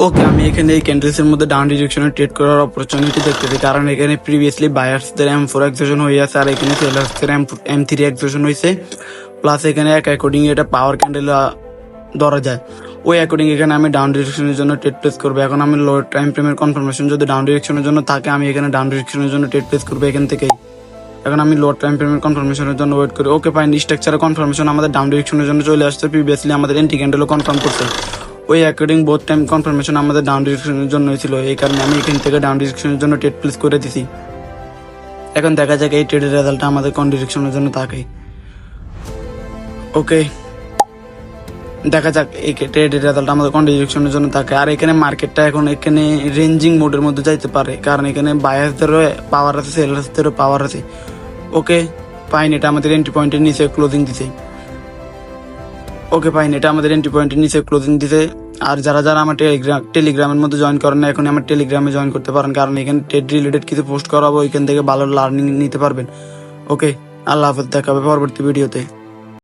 ওকে, আমি এখানে এই ক্যান্ডেলস এর মধ্যে ডাউন ডিরেকশনে ট্রেড করার অপরচুনিটি দেখতেছি, কারণ এখানে প্রিভিয়াসলি বায়ার্সদের M4 এক্সেশন হয়ে আছে আর এখানে সেলার্সদের M3 এক্সেশন হয়েছে। প্লাস এখানে এক অ্যাকর্ডিং এটা পাওয়ার ক্যান্ডেল ধরা যায়, ওই অ্যাকর্ডিং এখানে আমি ডাউন ডিরেকশনের জন্য ট্রেড প্লেস করবো। এখন আমি লো টাইম ফ্রেমের কনফার্মেশন যদি ডাউন ডিরেকশনের জন্য থাকে, আমি এখানে ডাউন ডিরেকশনের জন্য ট্রেড প্লেস করবো এখান থেকেই। এখন আমি লো টাইম ফ্রেমের কনফার্মেশনের জন্য ওয়েট করি। ওকে ফাইন, স্ট্রাকচারের কনফার্মেশন আমাদের ডাউন ডিরেকশনের জন্য চলে আসছে। প্রিভিয়াসলি আমাদের এন্টি ক্যান্ডেলও কনফার্ম করছে, ওই অ্যাকর্ডিং বোথ টাইম কনফার্মেশন আমাদের ডাউন ডিরেকশনের জন্য ছিল। এই কারণে আমি এখান থেকে ডাউন ডিরেকশনের জন্য ট্রেড প্লেস করে দিছি। এখন দেখা যাক এই ট্রেডের রেজাল্টটা আমাদের কোন ডিরেকশনের জন্য থাকে। ওকে, দেখা যাক এই ট্রেডের রেজাল্ট আমাদের কোন ডিরেকশনের জন্য থাকে। আর এখানে মার্কেটটা এখন এখানে রেঞ্জিং মোডের মধ্যে যাইতে পারে, কারণ এখানে বায়ার্সদেরও পাওয়ার আছে, সেলার্সদেরও পাওয়ার আছে। ওকে ফাইন, এটা আমাদের এন্ট্রি পয়েন্টের নিচে ক্লোজিং দিছে। ওকে ফাইন, এটা আমাদের এন্ট্রি পয়েন্টের নিচে ক্লোজিং দিছে। আর যারা যারা আমার টেলিগ্রামের মধ্যে জয়েন করেন না, এখন আমার টেলিগ্রামে জয়েন করতে পারেন, কারণ এখানে ট্রেড রিলেটেড কিছু পোস্ট করাবো, এখান থেকে ভালো লার্নিং নিতে পারবেন। ওকে, আল্লাহ হাফেজ, দেখা হবে পরবর্তী ভিডিওতে।